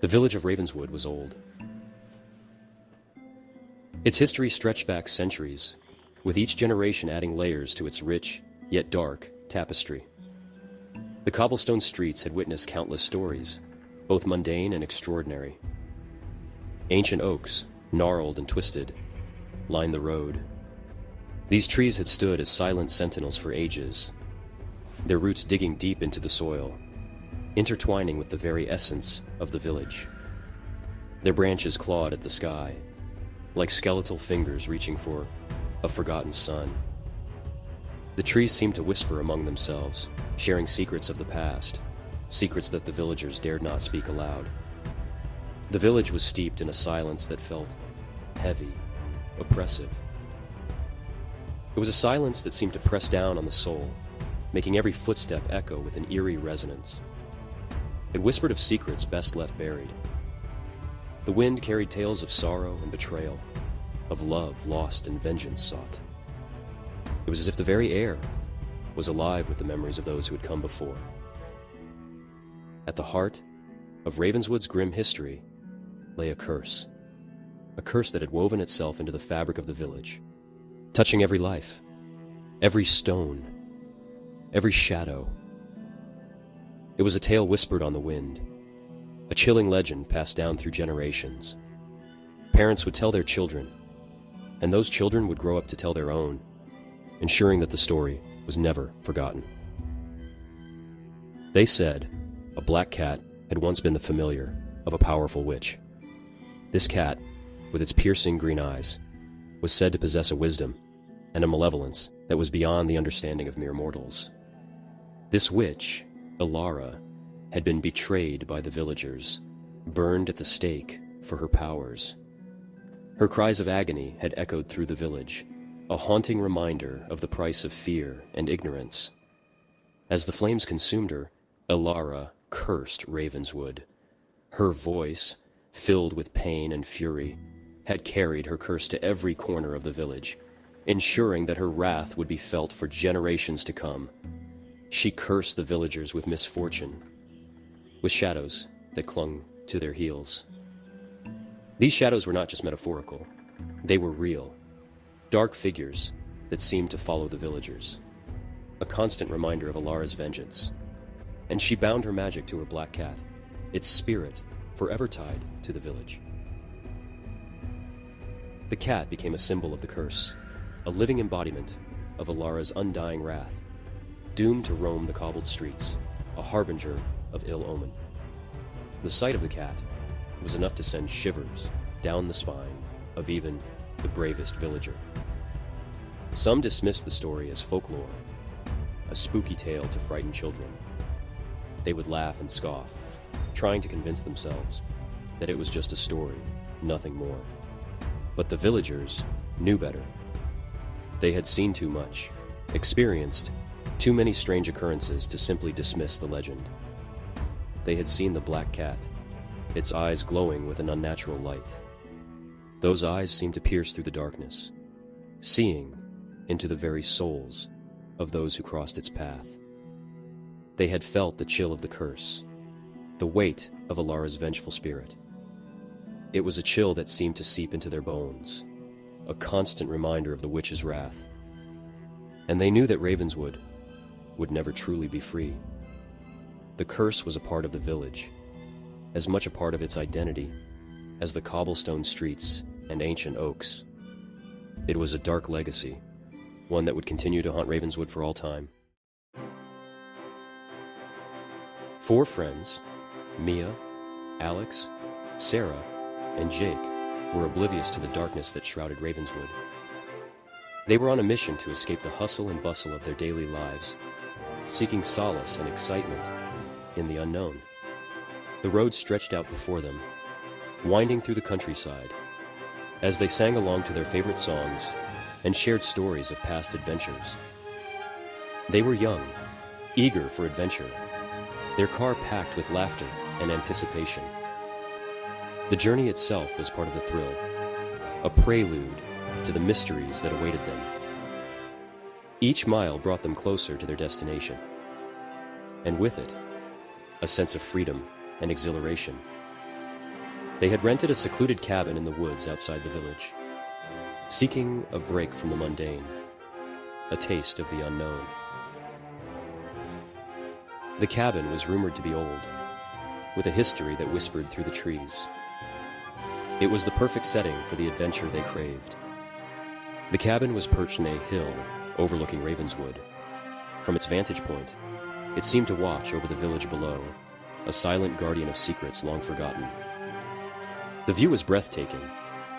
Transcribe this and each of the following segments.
The village of Ravenswood was old. Its history stretched back centuries, with each generation adding layers to its rich, yet dark, tapestry. The cobblestone streets had witnessed countless stories, both mundane and extraordinary. Ancient oaks, gnarled and twisted, lined the road. These trees had stood as silent sentinels for ages, their roots digging deep into the soil, intertwining with the very essence of the village. Their branches clawed at the sky, like skeletal fingers reaching for a forgotten sun. The trees seemed to whisper among themselves, sharing secrets of the past, secrets that the villagers dared not speak aloud. The village was steeped in a silence that felt heavy, oppressive. It was a silence that seemed to press down on the soul, making every footstep echo with an eerie resonance. It whispered of secrets best left buried. The wind carried tales of sorrow and betrayal, of love lost and vengeance sought. It was as if the very air was alive with the memories of those who had come before. At the heart of Ravenswood's grim history lay a curse that had woven itself into the fabric of the village, touching every life, every stone, every shadow. It was a tale whispered on the wind, a chilling legend passed down through generations. Parents would tell their children, and those children would grow up to tell their own, ensuring that the story was never forgotten. They said a black cat had once been the familiar of a powerful witch. This cat, with its piercing green eyes, was said to possess a wisdom and a malevolence that was beyond the understanding of mere mortals. This witch, Ilara, had been betrayed by the villagers, burned at the stake for her powers. Her cries of agony had echoed through the village, a haunting reminder of the price of fear and ignorance. As the flames consumed her, Ilara cursed Ravenswood. Her voice, filled with pain and fury, had carried her curse to every corner of the village, ensuring that her wrath would be felt for generations to come. She cursed the villagers with misfortune, with shadows that clung to their heels. These shadows were not just metaphorical, they were real, dark figures that seemed to follow the villagers, a constant reminder of Ilara's vengeance. And she bound her magic to her black cat, its spirit forever tied to the village. The cat became a symbol of the curse, a living embodiment of Ilara's undying wrath, doomed to roam the cobbled streets, a harbinger of ill omen. The sight of the cat was enough to send shivers down the spine of even the bravest villager. Some dismissed the story as folklore, a spooky tale to frighten children. They would laugh and scoff, trying to convince themselves that it was just a story, nothing more. But the villagers knew better. They had seen too much, experienced too many strange occurrences to simply dismiss the legend. They had seen the black cat, its eyes glowing with an unnatural light. Those eyes seemed to pierce through the darkness, seeing into the very souls of those who crossed its path. They had felt the chill of the curse, the weight of Ilara's vengeful spirit. It was a chill that seemed to seep into their bones, a constant reminder of the witch's wrath. And they knew that Ravenswood would never truly be free. The curse was a part of the village, as much a part of its identity as the cobblestone streets and ancient oaks. It was a dark legacy, one that would continue to haunt Ravenswood for all time. 4 friends, Mia, Alex, Sarah, and Jake, were oblivious to the darkness that shrouded Ravenswood. They were on a mission to escape the hustle and bustle of their daily lives, seeking solace and excitement in the unknown. The road stretched out before them, winding through the countryside, as they sang along to their favorite songs and shared stories of past adventures. They were young, eager for adventure, their car packed with laughter and anticipation. The journey itself was part of the thrill, a prelude to the mysteries that awaited them. Each mile brought them closer to their destination, and with it, a sense of freedom and exhilaration. They had rented a secluded cabin in the woods outside the village, seeking a break from the mundane, a taste of the unknown. The cabin was rumored to be old, with a history that whispered through the trees. It was the perfect setting for the adventure they craved. The cabin was perched in a hill overlooking Ravenswood. From its vantage point, it seemed to watch over the village below, a silent guardian of secrets long forgotten. The view was breathtaking,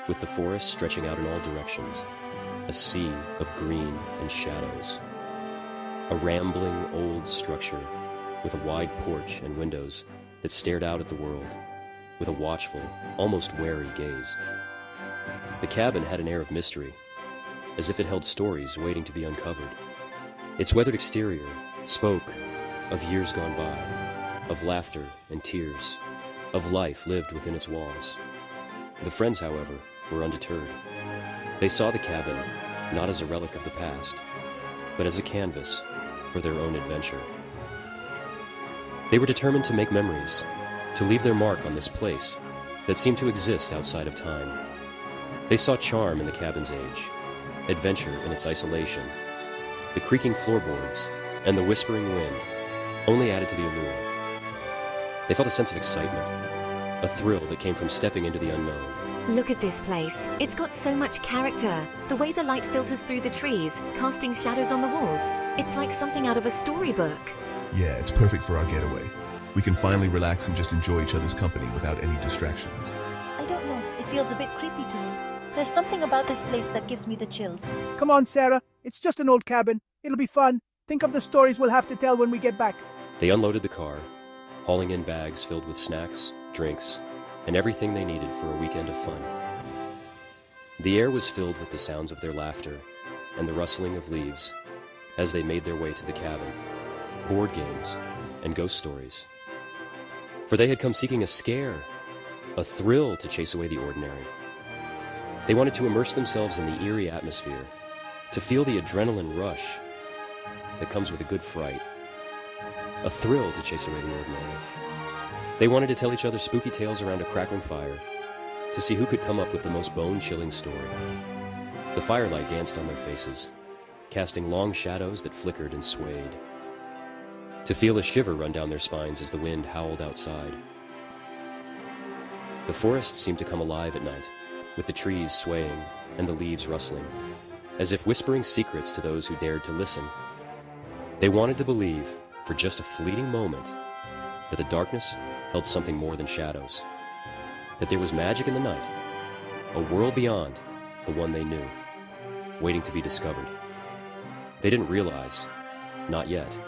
with the forest stretching out in all directions, a sea of green and shadows. A rambling old structure with a wide porch and windows that stared out at the world with a watchful, almost wary gaze. The cabin had an air of mystery, as if it held stories waiting to be uncovered. Its weathered exterior spoke of years gone by, of laughter and tears, of life lived within its walls. The friends, however, were undeterred. They saw the cabin not as a relic of the past, but as a canvas for their own adventure. They were determined to make memories, to leave their mark on this place that seemed to exist outside of time. They saw charm in the cabin's age, adventure in its isolation. The creaking floorboards and the whispering wind only added to the allure. They felt a sense of excitement, a thrill that came from stepping into the unknown. Look at this place. It's got so much character. The way the light filters through the trees, casting shadows on the walls. It's like something out of a storybook. Yeah, it's perfect for our getaway. We can finally relax and just enjoy each other's company without any distractions. I don't know. It feels a bit creepy to me. There's something about this place that gives me the chills. Come on, Sarah. It's just an old cabin. It'll be fun. Think of the stories we'll have to tell when we get back. They unloaded the car, hauling in bags filled with snacks, drinks, and everything they needed for a weekend of fun. The air was filled with the sounds of their laughter and the rustling of leaves as they made their way to the cabin, board games, and ghost stories. For they had come seeking a scare, a thrill to chase away the ordinary. They wanted to immerse themselves in the eerie atmosphere, to feel the adrenaline rush that comes with a good fright, a thrill to chase away the ordinary. They wanted to tell each other spooky tales around a crackling fire, to see who could come up with the most bone-chilling story. The firelight danced on their faces, casting long shadows that flickered and swayed, to feel a shiver run down their spines as the wind howled outside. The forest seemed to come alive at night, with the trees swaying and the leaves rustling, as if whispering secrets to those who dared to listen. They wanted to believe, for just a fleeting moment, that the darkness held something more than shadows, that there was magic in the night, a world beyond the one they knew, waiting to be discovered. They didn't realize, not yet,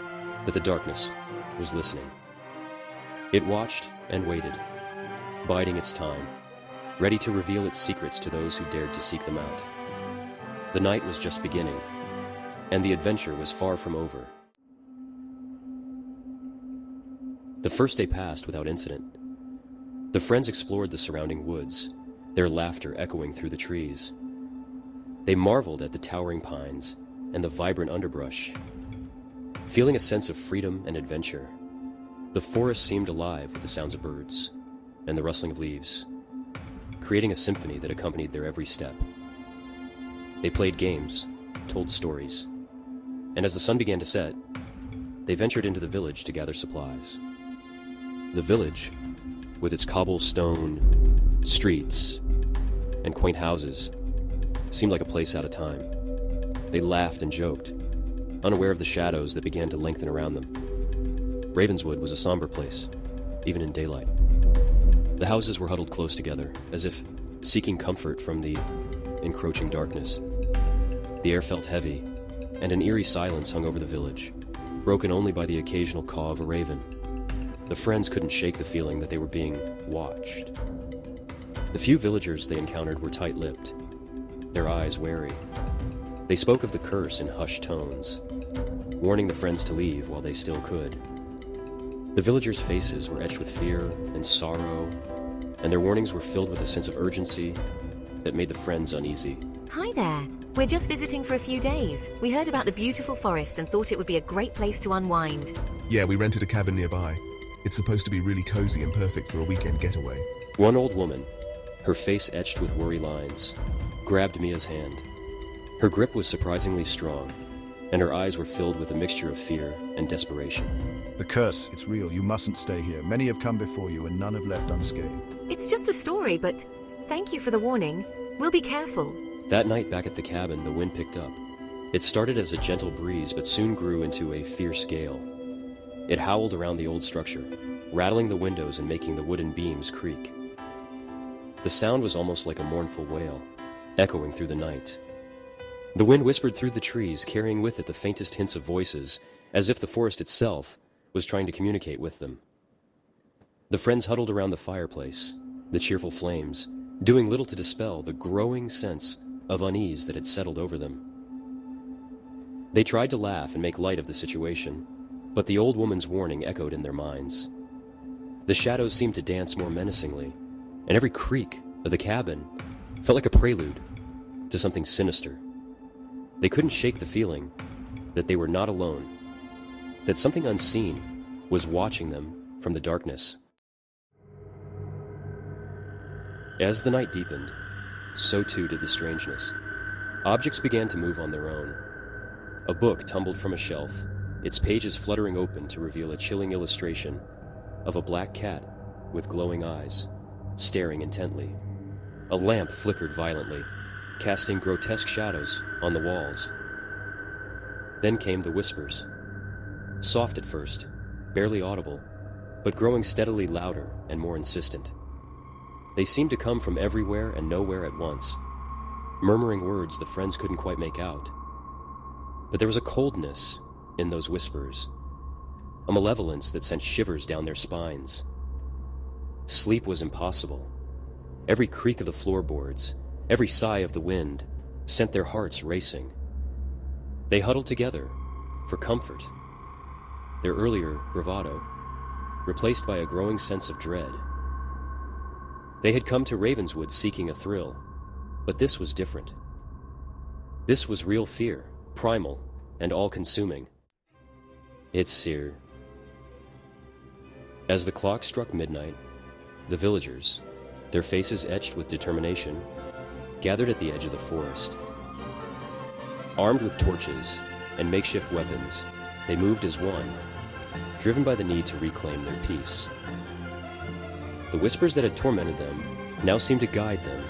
that the darkness was listening. It watched and waited, biding its time, ready to reveal its secrets to those who dared to seek them out. The night was just beginning, and the adventure was far from over. The first day passed without incident. The friends explored the surrounding woods, their laughter echoing through the trees. They marveled at the towering pines and the vibrant underbrush. Feeling a sense of freedom and adventure, the forest seemed alive with the sounds of birds and the rustling of leaves, creating a symphony that accompanied their every step. They played games, told stories, and as the sun began to set, they ventured into the village to gather supplies. The village, with its cobblestone streets and quaint houses, seemed like a place out of time. They laughed and joked, unaware of the shadows that began to lengthen around them. Ravenswood was a somber place, even in daylight. The houses were huddled close together, as if seeking comfort from the encroaching darkness. The air felt heavy, and an eerie silence hung over the village, broken only by the occasional caw of a raven. The friends couldn't shake the feeling that they were being watched. The few villagers they encountered were tight-lipped, their eyes wary. They spoke of the curse in hushed tones, warning the friends to leave while they still could. The villagers' faces were etched with fear and sorrow, and their warnings were filled with a sense of urgency that made the friends uneasy. Hi there. We're just visiting for a few days. We heard about the beautiful forest and thought it would be a great place to unwind. Yeah, we rented a cabin nearby. It's supposed to be really cozy and perfect for a weekend getaway. One old woman, her face etched with worry lines, grabbed Mia's hand. Her grip was surprisingly strong, and her eyes were filled with a mixture of fear and desperation. The curse, it's real. You mustn't stay here. Many have come before you, and none have left unscathed. It's just a story, but thank you for the warning. We'll be careful. That night back at the cabin, the wind picked up. It started as a gentle breeze, but soon grew into a fierce gale. It howled around the old structure, rattling the windows and making the wooden beams creak. The sound was almost like a mournful wail, echoing through the night. The wind whispered through the trees, carrying with it the faintest hints of voices, as if the forest itself was trying to communicate with them. The friends huddled around the fireplace, the cheerful flames, doing little to dispel the growing sense of unease that had settled over them. They tried to laugh and make light of the situation, but the old woman's warning echoed in their minds. The shadows seemed to dance more menacingly, and every creak of the cabin felt like a prelude to something sinister. They couldn't shake the feeling that they were not alone, that something unseen was watching them from the darkness. As the night deepened, so too did the strangeness. Objects began to move on their own. A book tumbled from a shelf, its pages fluttering open to reveal a chilling illustration of a black cat with glowing eyes, staring intently. A lamp flickered violently, casting grotesque shadows on the walls. Then came the whispers. Soft at first, barely audible, but growing steadily louder and more insistent. They seemed to come from everywhere and nowhere at once, murmuring words the friends couldn't quite make out. But there was a coldness in those whispers, a malevolence that sent shivers down their spines. Sleep was impossible. Every creak of the floorboards, every sigh of the wind, sent their hearts racing. They huddled together for comfort, their earlier bravado replaced by a growing sense of dread. They had come to Ravenswood seeking a thrill, but this was different. This was real fear, primal and all-consuming. It's seared. As the clock struck midnight, the villagers, their faces etched with determination, gathered at the edge of the forest. Armed with torches and makeshift weapons, they moved as one, driven by the need to reclaim their peace. The whispers that had tormented them now seemed to guide them,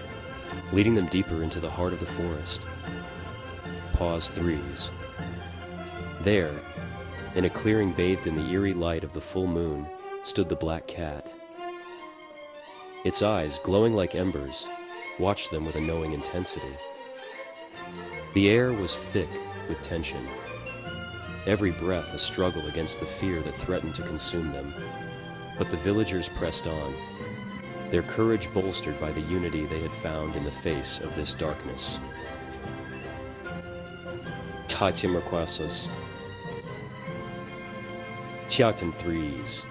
leading them deeper into the heart of the forest. Pause threes. There, in a clearing bathed in the eerie light of the full moon, stood the black cat. Its eyes, glowing like embers, watched them with a knowing intensity. The air was thick with tension, every breath a struggle against the fear that threatened to consume them. But the villagers pressed on, their courage bolstered by the unity they had found in the face of this darkness. Tatim requasos. Tiatim threes.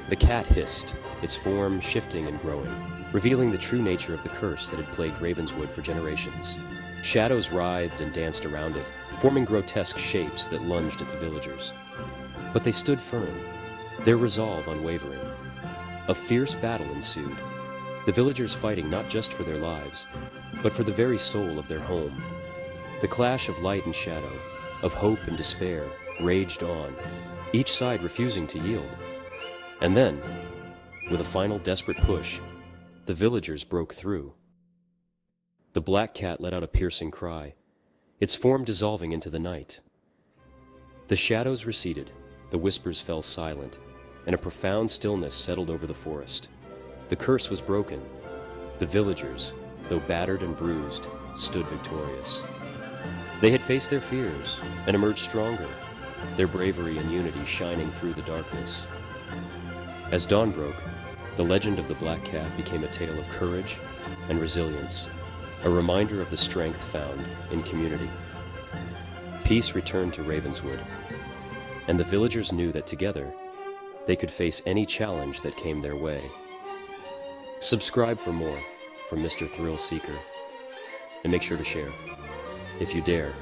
The cat hissed, its form shifting and growing, revealing the true nature of the curse that had plagued Ravenswood for generations. Shadows writhed and danced around it, forming grotesque shapes that lunged at the villagers. But they stood firm, their resolve unwavering. A fierce battle ensued, the villagers fighting not just for their lives, but for the very soul of their home. The clash of light and shadow, of hope and despair, raged on, each side refusing to yield. And then, with a final desperate push, the villagers broke through. The black cat let out a piercing cry, its form dissolving into the night. The shadows receded, the whispers fell silent, and a profound stillness settled over the forest. The curse was broken. The villagers, though battered and bruised, stood victorious. They had faced their fears and emerged stronger, their bravery and unity shining through the darkness. As dawn broke, the legend of the Black Cat became a tale of courage and resilience, a reminder of the strength found in community. Peace returned to Ravenswood, and the villagers knew that together, they could face any challenge that came their way. Subscribe for more from Mr. Thrill Seeker, and make sure to share, if you dare.